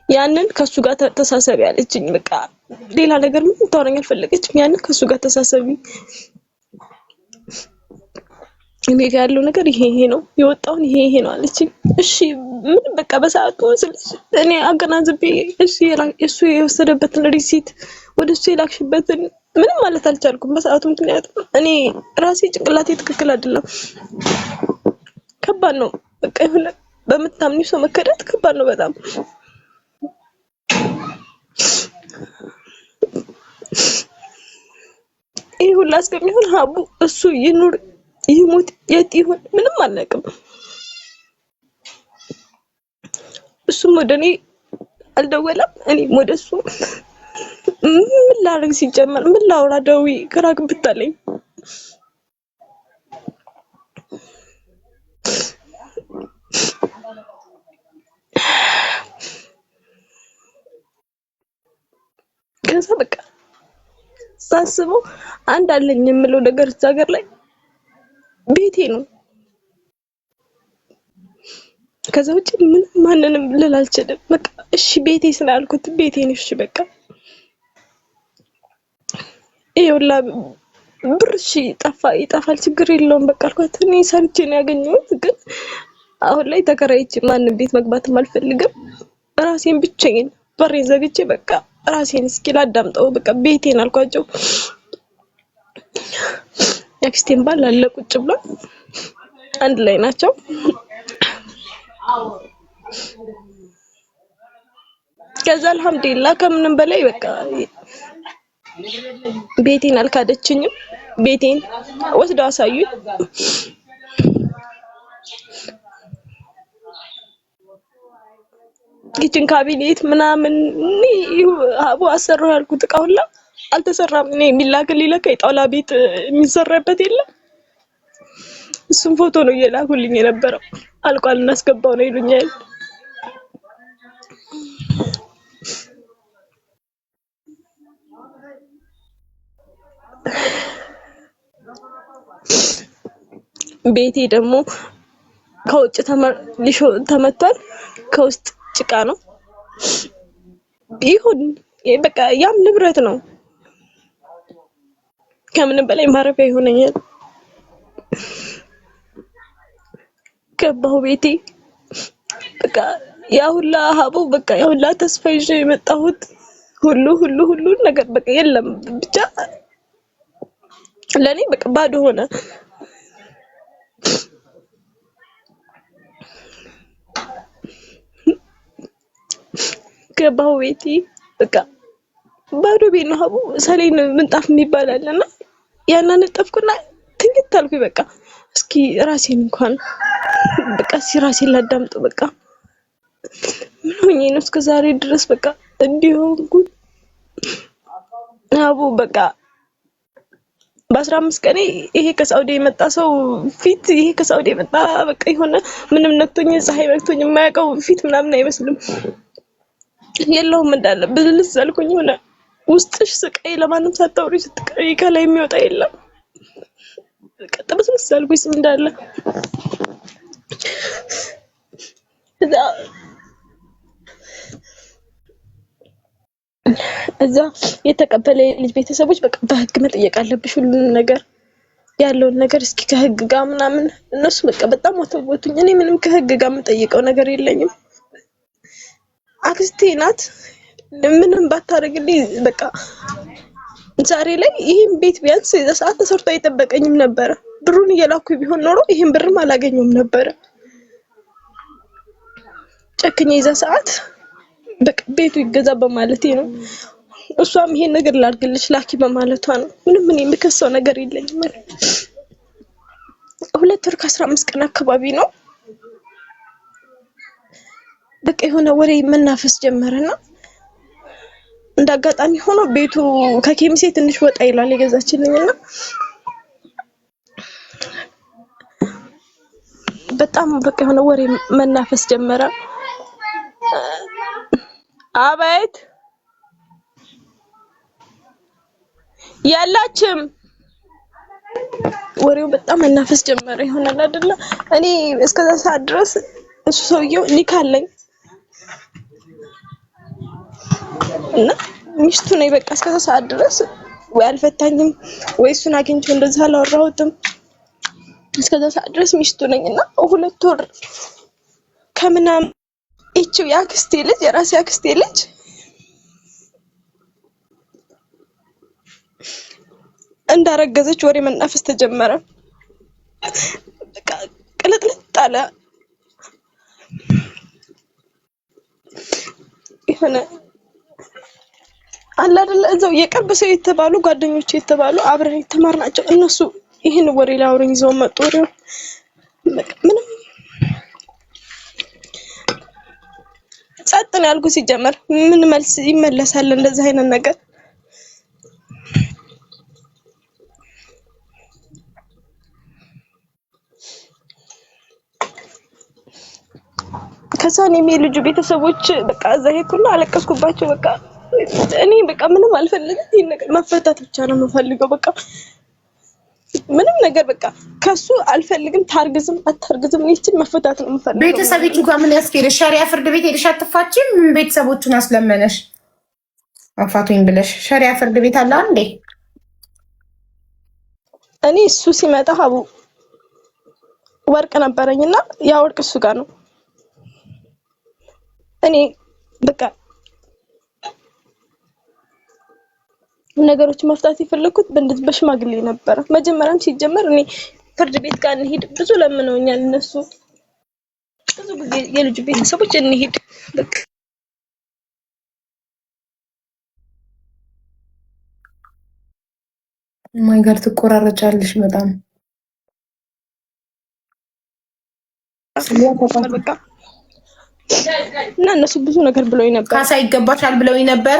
Speaker 2: ያንን ከሱ ጋር ተሳሰቢ ያለችኝ በቃ ሌላ ነገር ምን ታወራኝ አልፈለገችም። ያንን ከሱ ጋር ተሳሰቢ እኔ ጋር ያለው ነገር ይሄ ነው የወጣውን ይሄ ነው አለችኝ። እሺ ምን በቃ በሰዓቱ እኔ አገናዝቤ እሱ የወሰደበትን ሪሲት ወደሱ የላክሽበትን ምንም ማለት አልቻልኩም በሰዓቱ። ምክንያቱም እኔ ራሴ ጭንቅላቴ ትክክል አይደለም። ከባድ ነው በቃ ይሁን በመታምኒ ሰው መከዳት ከባድ ነው በጣም። ይሄ ሁሉ አስከሚሆን ሀቡ እሱ ይኑር ይሙት የት ይሁን ምንም አልነቅም። እሱም ወደኔ አልደወለም እኔም ወደሱ ምን ላድርግ ሲጀመር ምን ላውራ ደውዬ ግራ ገብቶኛል። ከዛ በቃ ሳስበው አንድ አለኝ የምለው ነገር እዛ ሀገር ላይ ቤቴ ነው ከዛ ውጪ ምን ማንንም ልል አልችልም። በቃ እሺ ቤቴ ስላልኩት ቤቴ ነሽ በቃ ይኸውላ ብር እሺ ይጠፋል ችግር የለውም በቃ አልኳት። እኔ ሰርቼ ነው ያገኘሁት፣ ግን አሁን ላይ ተከራይቼ ማንም ቤት መግባትም አልፈልግም። ራሴን ብቻዬን በሬን ዘግቼ በቃ ራሴን እስኪ ላዳምጠው በቃ ቤቴን አልኳቸው። ያክስቴን ባል አለ ቁጭ ብሏል፣ አንድ ላይ ናቸው። ከዛ አልሐምዱሊላህ ከምንም በላይ በቃ ቤቴን አልካደችኝም። ቤቴን ወስደው አሳዩኝ። ኪችን ካቢኔት ምናምን አቡ አሰራው ያልኩት እቃ ሁላ አልተሰራም። እኔ የሚላክልኝ ለካ የጣውላ ቤት የሚሰራበት የለም። እሱም ፎቶ ነው እየላኩልኝ የነበረው። አልቋል እናስገባው ነው ይሉኛል። ቤቴ ደግሞ ከውጭ ሊሾ ተመቷል፣ ከውስጥ ጭቃ ነው። ቢሆን በቃ ያም ንብረት ነው። ከምንም በላይ ማረፊያ ይሆነኛል። ገባሁ ቤቴ በቃ ያሁላ ሀቡ በቃ ያሁላ ተስፋ ይዤ የመጣሁት ሁሉ ነገር በቃ የለም። ብቻ ለኔ በቃ ባዶ ሆነ። ገባሁ ቤቴ በቃ ባዶ ቤት ነው። ሀቡ ሰሌን ምንጣፍ የሚባል አለና ያን አነጠፍኩና ትንግት አልኩኝ። በቃ እስኪ ራሴን እንኳን በቃ ራሴን ላዳምጠው በቃ ምን ሆኜ ነው እስከ ዛሬ ድረስ በቃ እንዲሆንኩት። ሀቡ በቃ በ15 ቀኔ ይሄ ከሳውዲ የመጣ ሰው ፊት ይሄ ከሳውዲ የመጣ በቃ የሆነ ምንም ነክቶኝ ፀሐይ መክቶኝ የማያውቀው ፊት ምናምን አይመስልም። የለውም እንዳለ ብልልስ አልኩኝ። ሆነ ውስጥሽ ስቃይ ለማንም ሳታውሪ ስትቀሪ ከላይ የሚወጣ የለም። በቃ ጥብስብስ አልኩኝ እንዳለ። እዛ የተቀበለ ልጅ ቤተሰቦች በቃ በህግ መጠየቅ አለብሽ ሁሉንም ነገር ያለውን ነገር እስኪ ከህግ ጋር ምናምን እነሱ በቃ በጣም ወተወቱኝ። እኔ ምንም ከህግ ጋር የምጠይቀው ነገር የለኝም። አክስቴ ናት ምንም ባታረግልኝ በቃ ዛሬ ላይ ይሄን ቤት ቢያንስ የዛ ሰዓት ተሰርቶ አይጠበቀኝም ነበር። ብሩን እየላኩ ቢሆን ኖሮ ይሄን ብርም አላገኘውም ነበር። ጨክኜ የዛ ሰዓት በቃ ቤቱ ይገዛ በማለቴ ነው። እሷም ይሄን ነገር ላድርግልሽ ላኪ በማለቷ ነው። ምንም እኔ የምከሰው ነገር የለኝም። 2 ወር ከ15 ቀን አካባቢ ነው በቃ የሆነ ወሬ መናፈስ ጀመረና እንዳጋጣሚ ሆኖ ቤቱ ከኬሚሴ ትንሽ ወጣ ይላል የገዛችልኝና በጣም በቃ የሆነ ወሬ መናፈስ ጀመረ። አቤት ያላችም ወሬው በጣም መናፈስ ጀመረ። ይሆናል አይደለ እኔ እስከዛ ሰዓት ድረስ እሱ ሰውየው ኒካለኝ እና ሚስቱ ነኝ በቃ እስከዛ ሰዓት ድረስ ወይ አልፈታኝም ወይ እሱን አግኝቼው እንደዛ አላወራሁትም። እስከዛ ሰዓት ድረስ ሚስቱ ነኝና 2 ወር ከምናምን እቺው ያክስቴ ልጅ የራሴ ያክስቴ ልጅ እንዳረገዘች ወሬ መናፈስ ተጀመረ። በቃ ቅልጥልጥ አለ። ይሆነ አለ አይደል እዛው የቅርብ ሰው የተባሉ ጓደኞቼ የተባሉ አብረን የተማርናቸው እነሱ ይሄን ወሬ ላውረኝ ይዘው መጡ። ምንም ጸጥ ነው ያልኩት። ሲጀመር ምን መልስ ይመለሳል እንደዚህ አይነት ነገር? ከዛኔ የልጁ ቤተሰቦች በቃ እዛ ሄድኩና አለቀስኩባቸው። በቃ እኔ በቃ ምንም አልፈልግም፣ ይሄን ነገር መፈታት ብቻ ነው የምፈልገው። በቃ ምንም ነገር በቃ ከሱ አልፈልግም። ታርግዝም አታርግዝም ይችን መፈታት ነው የምፈልገው።
Speaker 1: ቤተሰቦቹ ጋር ምን ያስኬድሽ? ሸሪያ ፍርድ ቤት ሄደሽ አትፋችም? ቤተሰቦቹን አስለመነሽ አፋቱኝ ብለሽ ሸሪያ ፍርድ ቤት አለ እንዴ?
Speaker 2: እኔ እሱ ሲመጣ ሀቡ ወርቅ ነበረኝና ያ ወርቅ እሱ ጋር ነው። እኔ በቃ ነገሮች መፍታት የፈለኩት በእንደዚህ በሽማግሌ ነበረ። መጀመሪያም ሲጀመር እኔ ፍርድ ቤት ጋር እንሂድ ብዙ ለምነውኛል እነሱ ብዙ ጊዜ የልጁ ቤተሰቦች እንሂድ በቃ
Speaker 1: ማይ ጋር ትቆራረጫለሽ በጣም
Speaker 2: በቃ እና እነሱ ብዙ ነገር ብለውኝ ነበር።
Speaker 1: ካሳ ይገባሻል ብለውኝ ነበር።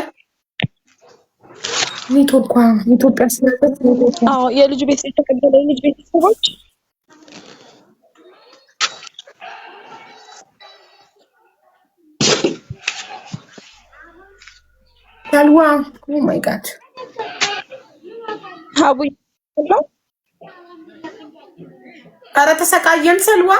Speaker 1: ኢትዮጵያ ስለበት
Speaker 2: አዎ የልጁ ቤተሰብ ተቀበለ። የልጁ ቤተሰቦች
Speaker 1: ሰልዋ ኦ ማይ ጋድ
Speaker 2: ሀቡ ነው።
Speaker 1: ኧረ ተሰቃየን ሰልዋ።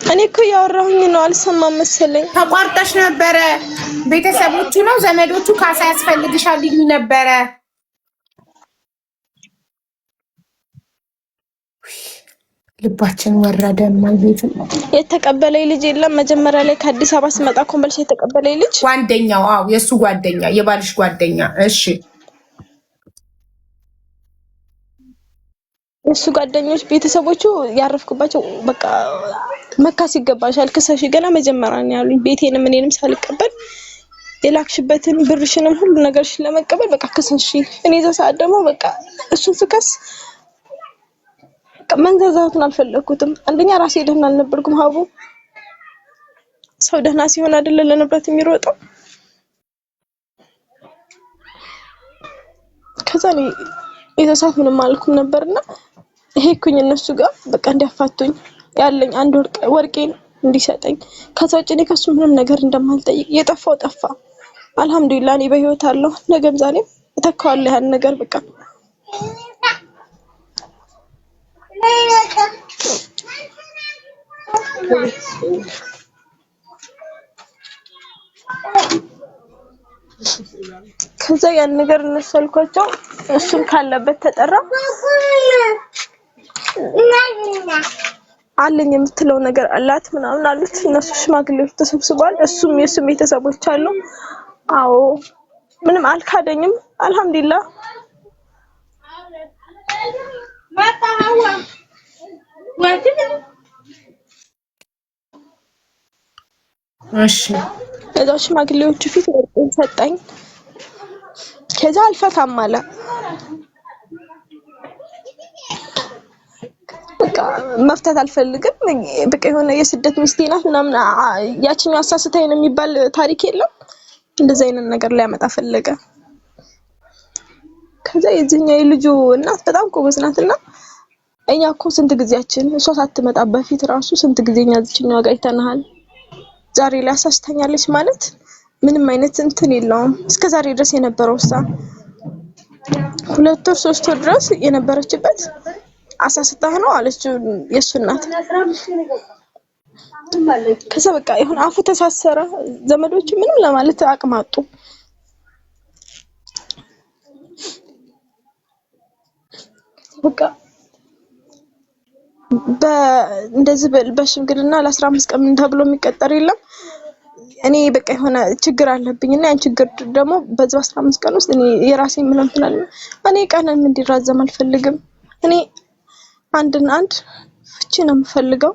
Speaker 2: እኔ እኮ ያወራሁኝ ነው አልሰማም መሰለኝ።
Speaker 1: ተቋርጠሽ ነበረ። ቤተሰቦቹ ነው ዘመዶቹ ካሳ ያስፈልግሻል ይሉ ነበረ። ልባችን ወረደ። ማለት
Speaker 2: የተቀበለኝ ልጅ የለም። መጀመሪያ ላይ ከአዲስ አበባ ስመጣ ኮምቦልቻ የተቀበለኝ ልጅ
Speaker 1: ጓደኛው፣ አዎ የሱ ጓደኛ፣ የባልሽ ጓደኛ። እሺ
Speaker 2: የሱ ጓደኞች ቤተሰቦቹ ያረፍኩባቸው በቃ መካስ ይገባሻል ክሰሽ ገና መጀመሪያ ነው ያሉኝ። ቤቴንም እኔንም ሳልቀበል የላክሽበትን ብርሽንም ሁሉ ነገርሽን ለመቀበል በቃ ክሰሽ። እኔ እዛ ሰዓት ደግሞ በቃ እሱን ስከስ መንዛዛቱን አልፈለኩትም። አንደኛ ራሴ ደህና አልነበርኩም ሀቡ። ሰው ደህና ሲሆን አይደለ ለንብረት የሚሮጠው። ከዛ ነው የዛሳት ምንም አልኩም ነበርና ሄድኩኝ እነሱ ጋር በቃ እንዲያፋቱኝ ያለኝ አንድ ወርቄን እንዲሰጠኝ። ከዛ ውጭ እኔ ከሱ ምንም ነገር እንደማልጠይቅ የጠፋው ጠፋ። አልሐምዱሊላህ እኔ በህይወት አለሁ። ነገም ዛሬም እተካዋለሁ ያን ነገር በቃ ከዛ ያን ነገር እነሱ አልኳቸው። እሱን ካለበት ተጠራ አለኝ የምትለው ነገር አላት ምናምን አሉት። እነሱ ሽማግሌዎች ተሰብስበዋል። እሱም የሱም ቤተሰቦች አሉ። አዎ ምንም አልካደኝም። አልሐምዱሊላህ
Speaker 1: እሺ
Speaker 2: እዛው ሽማግሌዎቹ ፊት ወርቄን ሰጠኝ። ከዛ አልፈታም አለ። በቃ መፍታት አልፈልግም። በቃ የሆነ የስደት ሚስቴ ናት ምናምን ያቺኛው አሳስታኝ ነው የሚባል ታሪክ የለም። እንደዛ አይነት ነገር ላይ ያመጣ ፈለገ። ከዛ የዚህኛው የልጁ እናት በጣም ጎበዝ ናትና እኛ እኮ ስንት ጊዜያችን እሷ ሳትመጣ በፊት ራሱ ስንት ጊዜኛ እዚህኛው ጋር አይተናል። ዛሬ ላይ አሳስታኛለች ማለት ምንም አይነት እንትን የለውም። እስከ ዛሬ ድረስ የነበረው እሷ 2 ወር 3 ወር ድረስ የነበረችበት አሳስታህ ነው አለች የሱ እናት። ከዛ በቃ ይሁን አፉ ተሳሰረ። ዘመዶቹ ምንም ለማለት አቅም አጡ። በቃ እንደዚህ በሽምግልና ለ15 ቀን ተብሎ የሚቀጠር የለም። እኔ በቃ የሆነ ችግር አለብኝና ያን ችግር ደግሞ በዚህ 15 ቀን ውስጥ እኔ የራሴ ምን እንትን እኔ ቀንም እንዲራዘም አልፈልግም። እኔ አንድና አንድ ፍቺ ነው የምፈልገው።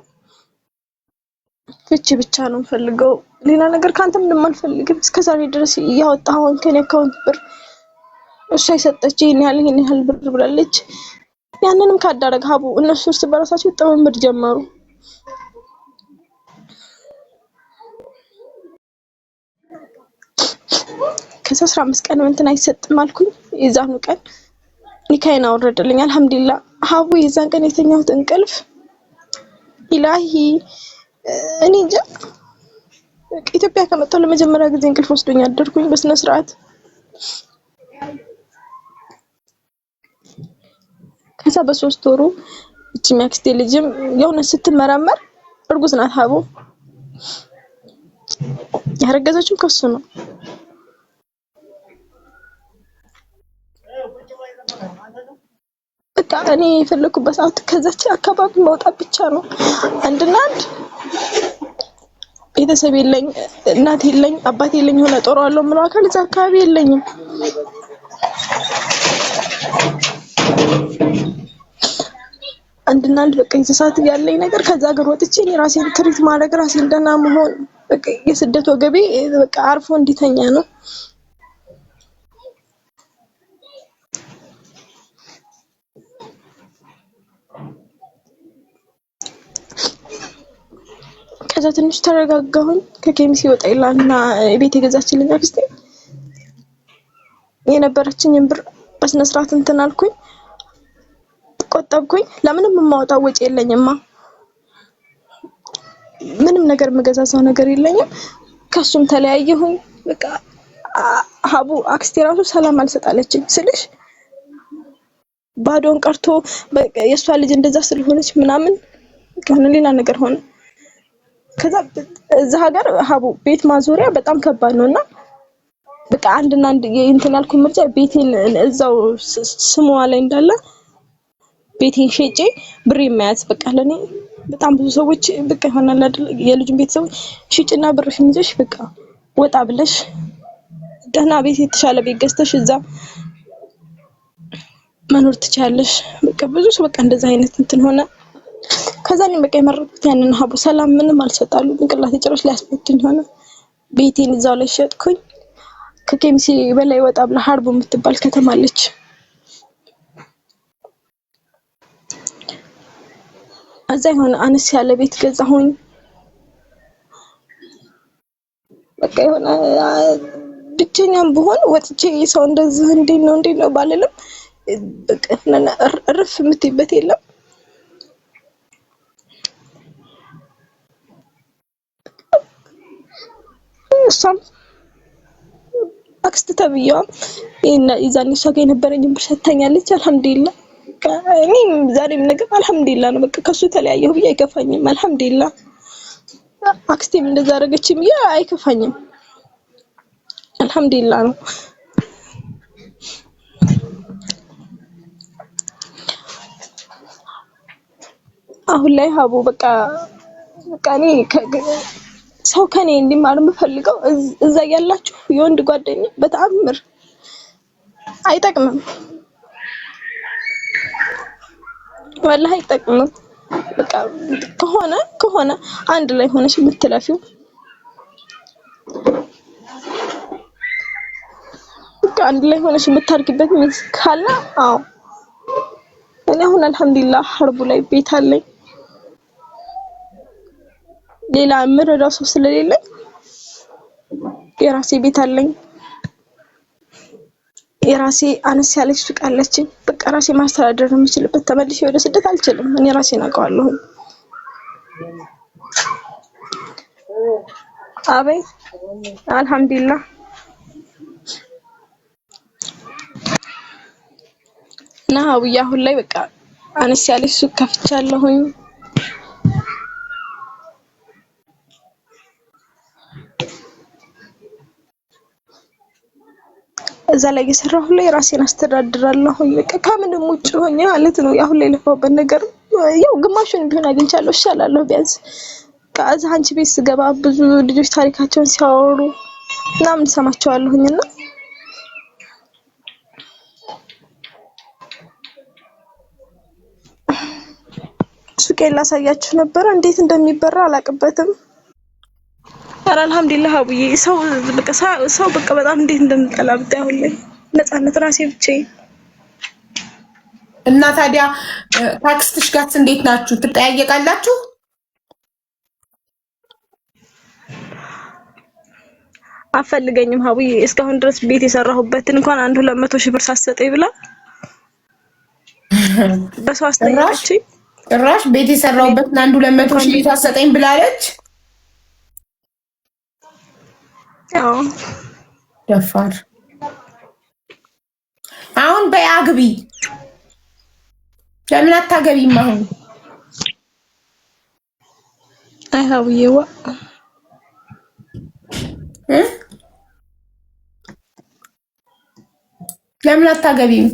Speaker 2: ፍቺ ብቻ ነው የምፈልገው። ሌላ ነገር ካንተ ምንም አልፈልግም። እስከዛሬ ድረስ ያወጣውን ከኔ አካውንት ብር እሷ የሰጠችኝ ይሄን ያህል ብር ብላለች። ያንንም ካዳረግ ሀቡ እነሱ እርስ በራሳቸው ጥምምድ ጀመሩ። ከዛ 15 ቀን እንትን አይሰጥም አልኩኝ። የዛኑ ቀን ኒካይን አወረደልኝ። አልሐምዱሊላህ ሀቡ የዛን ቀን የተኛሁት እንቅልፍ ኢላሂ እኔ እንጃ። ኢትዮጵያ ከመጣሁ ለመጀመሪያ ጊዜ እንቅልፍ ወስዶኝ አደርኩኝ በስነ ስርዓት። ከዛ በ3 ወሩ እቺ ሚያክስቴ ልጅም የሆነ ስትመረመር እርጉዝ ናት። ሀቡ ያረገዘችው ከሱ ነው። በቃ እኔ የፈለኩበት ሰዓት ከዛች አካባቢ መውጣት ብቻ ነው። አንድና አንድ ቤተሰብ የለኝ፣ እናት የለኝ፣ አባት የለኝ። ሆነ ጦርዋለሁ ምለው አካል እዛ አካባቢ የለኝም። አንድና አንድ በቃ የሰዓት ያለኝ ነገር ከዛ ሀገር ወጥቼ እኔ ራሴን ትሪት ማድረግ ራሴን ደህና መሆን በቃ የስደት ወገቤ በቃ አርፎ እንዲተኛ ነው። ከዛ ትንሽ ተረጋጋሁኝ። ከኬሚሲ ወጣ ይላልና ቤት የገዛችልኝ አክስቴ የነበረችኝን ብር በስነ ስርዓት እንትን አልኩኝ፣ ቆጠብኩኝ። ለምንም የማወጣው ወጪ የለኝማ፣ ምንም ነገር የምገዛዛው ነገር የለኝም። ከሱም ተለያየሁኝ። በቃ ሀቡ አክስቴ ራሱ ሰላም አልሰጣለችኝ ስልሽ ባዶን ቀርቶ በቃ የሷ ልጅ እንደዛ ስለሆነች ምናምን ከሆነ ሌላ ነገር ሆነ። ከዛ እዛ ሀገር ሀቡ ቤት ማዞሪያ በጣም ከባድ ነውና በቃ አንድና አንድ እንትን ያልኩ ምርጫ ቤቴን እዛው ስሟ ላይ እንዳለ ቤቴን ሸጬ ብሬ መያዝ በቃ ለኔ በጣም ብዙ ሰዎች በቃ ይሆናል አይደል የልጁን ቤተሰቦች ሽጭና ብርሽን ይዘሽ በቃ ወጣ ብለሽ ደህና ቤት የተሻለ ቤት ገዝተሽ እዛ መኖር ትችያለሽ። በቃ ብዙ ሰው በቃ እንደዛ አይነት እንትን ሆነ። ከዛ እኔ በቃ የመረጥኩት ያንን ሀቡ ሰላም ምንም አልሰጣሉ እንቅላቴ ጭራሽ ሊያስፈትኝ ሆነ። ቤቴን እዛው ላይ ሸጥኩኝ። ከኬሚሲ በላይ ወጣ ብላ ሀርቡ የምትባል ከተማ አለች። እዛ የሆነ አነስ ያለ ቤት ገዛሁኝ። በቃ የሆነ ብቸኛም ብሆን ወጥቼ ሰው እንደዚህ እንዴት ነው ባልልም በቃ እርፍ የምትይበት የለም። እሷም አክስት ተብዬዋ የዛኔ እሷ ጋር የነበረኝን ብር ሰጥታኛለች። አልሐምዱሊላህ እኔ ዛሬም ነገር አልሐምዱሊላህ ነው። በቃ ከሱ ተለያየሁ ብዬ አይከፋኝም። አልሐምዱሊላህ አክስቴም እንደዛ አደረገችኝ ብዬ አይከፋኝም። አልሐምዱሊላህ ነው። አሁን ላይ ሀቡ በቃ እኔ ሰው ከኔ እንዲማር የምፈልገው እዛ ያላችሁ የወንድ ጓደኛ በተአምር አይጠቅምም፣ ወላሂ አይጠቅምም። በቃ ከሆነ አንድ ላይ ሆነሽ የምትለፊው በቃ አንድ ላይ ሆነሽ የምታርጊበት ሚስ ካለ አዎ እኔ አሁን አልሐምዱሊላህ ሀርቡ ላይ ቤት አለኝ። ሌላ ምረዳው ሰው ስለሌለ የራሴ ቤት አለኝ። የራሴ አነስ ያለች ሱቅ አለችኝ። በቃ ራሴ ማስተዳደር የምችልበት ተመልሼ ወደ ስደት አልችልም። እኔ ራሴን አውቀዋለሁ። አበይ አልሐምዱሊላህ እና ሀቡዬ አሁን ላይ በቃ አነስ ያለች ሱቅ ከፍቻለሁኝ። እዛ ላይ እየሰራሁ ላይ ራሴን አስተዳድራለሁ። በቃ ከምንም ውጭ ሆኜ ማለት ነው። አሁን ላይ ለፋውበት ነገር ያው ግማሹን ቢሆን አግኝቻለሁ፣ እሻላለሁ ቢያንስ። ከዛ አንቺ ቤት ስገባ ብዙ ልጆች ታሪካቸውን ሲያወሩ ምናምን ሰማቸዋለሁኝና ሱቄን ላሳያችሁ ነበር። እንዴት እንደሚበራ አላቅበትም። ኧረ አልሐምዱሊላህ አቡዬ ሰው በቃ በጣም እንዴት እንደምጠላ ብታይ አሁን ላይ ነፃነት ራሴ ብቻዬን።
Speaker 1: እና ታዲያ ታክስትሽ ጋርስ እንዴት ናችሁ? ትጠያየቃላችሁ?
Speaker 2: አፈልገኝም ሀቡዬ እስካሁን ድረስ ቤት የሰራሁበትን እንኳን 100 ሺህ ብር ሳትሰጠኝ ብላ በሰው አስተያየችኝ።
Speaker 1: ጭራሽ ቤት የሰራሁበትን 100 ሺህ ሳትሰጠኝ ብላለች።
Speaker 2: አዎ
Speaker 1: ደፋር። አሁን በይ አግቢ። ለምን አታገቢም አሁን?
Speaker 2: አይ ሀውዬዋ
Speaker 1: ለምን አታገቢም?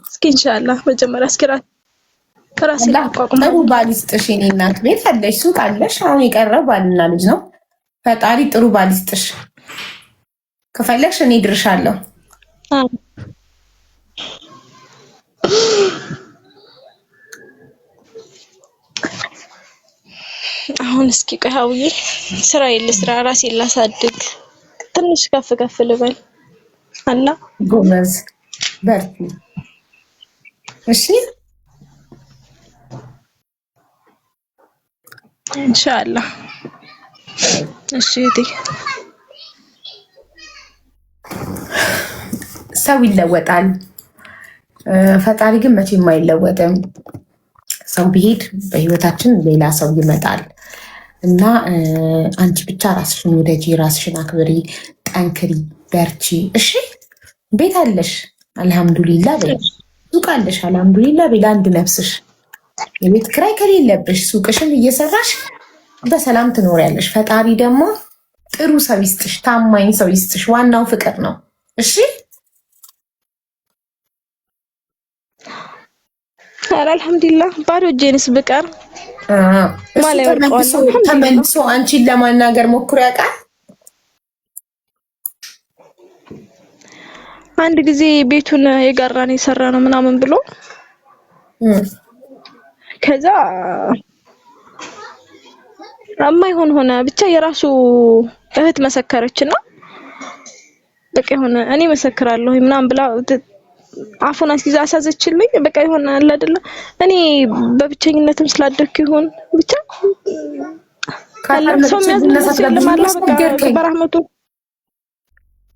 Speaker 2: እስኪ ኢንሻአላህ መጀመሪያ እስኪ ራሴን አቋቁም።
Speaker 1: ጥሩ ባል ይስጥሽ የኔ እናት። ቤት አለሽ፣ ሱቅ አለሽ። አሁን የቀረው ባልና ልጅ ነው። ፈጣሪ ጥሩ ባል ይስጥሽ። ከፈለግሽ እኔ ድርሻለሁ።
Speaker 2: አሁን እስኪ ቆይ ሀውዬ ስራ ልስራ፣ ራሴን ላሳድግ፣ ትንሽ ከፍ ከፍ ልበል። አላ
Speaker 1: ጎበዝ በርቱ። እሺ
Speaker 2: ኢንሻአላህ። እሺ እህቴ።
Speaker 1: ሰው ይለወጣል፣ ፈጣሪ ግን መቼም አይለወጥም። ሰው ቢሄድ በህይወታችን ሌላ ሰው ይመጣል እና አንቺ ብቻ ራስሽን ውደጂ፣ ራስሽን አክብሪ፣ ጠንክሪ፣ በርቺ። እሺ ቤት አለሽ አልሐምዱሊላ፣ ሱቅ አለሽ አልሐምዱሊላ። ለአንድ ነፍስሽ የቤት ክራይ ከሌለብሽ ሱቅሽን እየሰራሽ በሰላም ትኖሪያለሽ። ፈጣሪ ደግሞ ጥሩ ሰው ይስጥሽ፣ ታማኝ ሰው ይስጥሽ። ዋናው ፍቅር ነው። እሺ
Speaker 2: ኧረ አልሐምዱሊላህ። ባዶ እጄንስ ብቀር
Speaker 1: ተመልሶ አንቺን ለማናገር ሞክሮ ያውቃል?
Speaker 2: አንድ ጊዜ ቤቱን የጋራን የሰራ ነው ምናምን ብሎ ከዛ የማይሆን ሆነ። ብቻ የራሱ እህት መሰከረችና በቃ የሆነ እኔ መሰክራለሁ ምናምን ብላ አፉን አስይዛ አሳዘችልኝ። በቃ የሆነ አለ አይደለ እኔ በብቸኝነትም ስላደኩ ይሁን ብቻ ሰው የሚያዝነው በራህመቱ።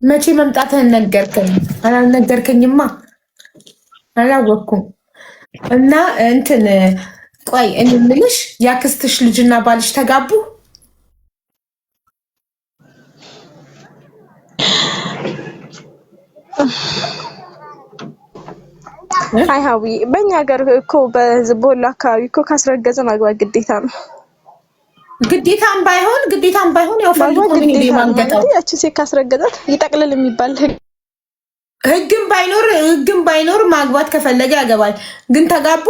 Speaker 1: መቼ መምጣትህን ነገርከኝ? አልነገርከኝማ፣ አላወኩም። እና እንትን ቆይ እኔ የምልሽ ያክስትሽ ልጅና ባልሽ ተጋቡ?
Speaker 2: አይ ሀዊ በእኛ ሀገር እኮ በወሎ አካባቢ እኮ ካስረገዘ ማግባት ግዴታ ነው። ግዴታም ባይሆን ያው ፈልጎ ምን ይማንገጣው ያቺ ሴት ካስረገዛት ይጠቅልል የሚባል
Speaker 1: ህግም ባይኖር ማግባት ከፈለገ ያገባል። ግን ተጋቡ?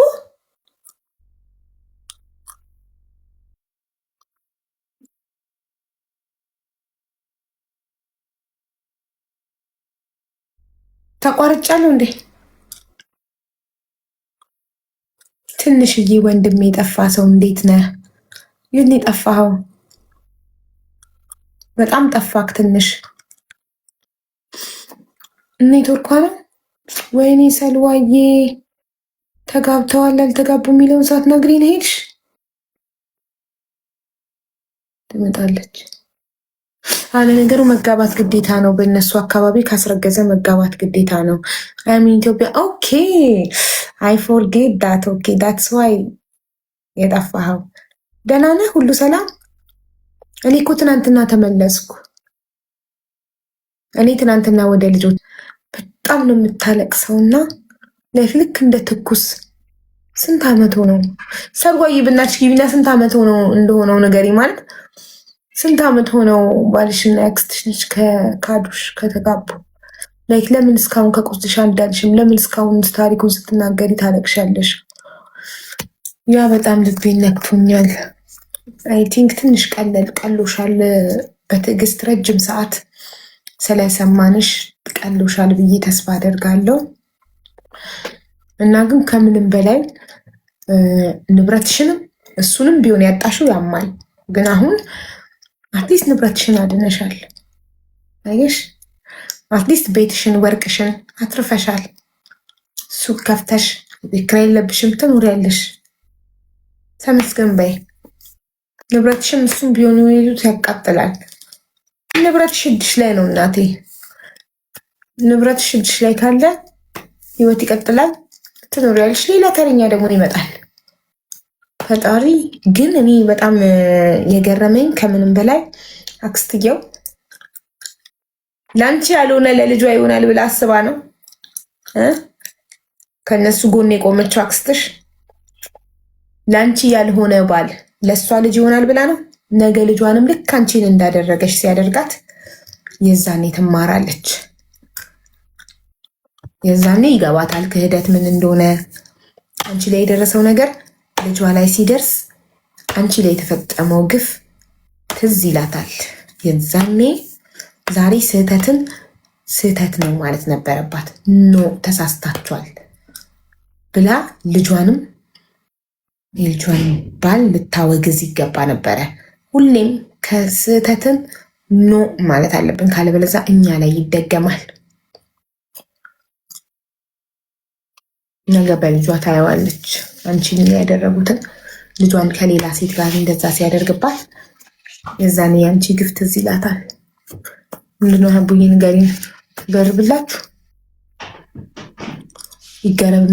Speaker 1: ተቋርጫለሁ እንዴ? ትንሽዬ ወንድም የጠፋ ሰው እንዴት ነህ? ይህን የጠፋኸው በጣም ጠፋክ። ትንሽ ኔትወርኳ ነው። ወይኔ ሰልዋዬ ተጋብተዋል አልተጋቡ የሚለውን ሳትነግሪኝ ሄድሽ። ትመጣለች አለ ነገሩ። መጋባት ግዴታ ነው በእነሱ አካባቢ፣ ካስረገዘ መጋባት ግዴታ ነው። አሚን ኢትዮጵያ። ኦኬ አይ ፎርጌት ዳት። ኦኬ ዳትስ ዋይ የጠፋኸው። ደህና ነህ? ሁሉ ሰላም? እኔ እኮ ትናንትና ተመለስኩ። እኔ ትናንትና ወደ ልጆች በጣም ነው የምታለቅሰውና ልክ እንደ ትኩስ ስንት ዓመት ሆነው ሰርጓይ ብናች ግቢና ስንት ዓመት ሆነው እንደሆነው ነገሪ ማለት ስንት ዓመት ሆነው ባልሽና ያክስትሽ ልጅ ከካዱሽ ከተጋቡ? ላይክ ለምን እስካሁን ከቁስጥሽ አልዳንሽም? ለምን እስካሁን ታሪኩን ስትናገሪ ታለቅሻለሽ? ያ በጣም ልቤን ነክቶኛል። አይ ቲንክ ትንሽ ቀሎሻል። በትዕግስት ረጅም ሰዓት ስለሰማንሽ ቀሎሻል ብዬ ተስፋ አደርጋለሁ። እና ግን ከምንም በላይ ንብረትሽንም እሱንም ቢሆን ያጣሽው ያማል። ግን አሁን አትሊስት ንብረትሽን አድነሻል። አየሽ፣ አትሊስት ቤትሽን ወርቅሽን አትርፈሻል። ሱቅ ከፍተሽ ኪራይ የለብሽም ትኖሪያለሽ። ተመስገን በይ። ንብረትሽም እሱም ቢሆን ይሉት ያቃጥላል። ንብረትሽ እጅሽ ላይ ነው እናቴ። ንብረትሽ እጅሽ ላይ ካለ ህይወት ይቀጥላል፣ ትኖሪያለሽ። ሌላ ተረኛ ደግሞ ይመጣል። ፈጣሪ ግን እኔ በጣም የገረመኝ ከምንም በላይ አክስትየው ለአንቺ ያልሆነ ለልጇ ይሆናል ብላ አስባ ነው ከነሱ ጎን የቆመችው አክስትሽ ለአንቺ ያልሆነ ባል ለእሷ ልጅ ይሆናል ብላ ነው። ነገ ልጇንም ልክ አንቺን እንዳደረገች ሲያደርጋት የዛኔ ትማራለች። የዛኔ ይገባታል ክህደት ምን እንደሆነ። አንቺ ላይ የደረሰው ነገር ልጇ ላይ ሲደርስ አንቺ ላይ የተፈጸመው ግፍ ትዝ ይላታል። የዛኔ ዛሬ ስህተት ነው ማለት ነበረባት። ኖ ተሳስታችኋል ብላ ልጇንም የልጇን ባል ልታወግዝ ይገባ ነበረ። ሁሌም ከስህተትን ኖ ማለት አለብን፣ ካለበለዚያ እኛ ላይ ይደገማል። ነገ በልጇ ታየዋለች አንቺን ያደረጉትን። ልጇን ከሌላ ሴት ጋር እንደዛ ሲያደርግባት የዛኔ የአንቺ ግፍ ትዝ ይላታል። ምንድነው ሀቡዬ ንገሪኝ፣ ገርብላችሁ ይገረብ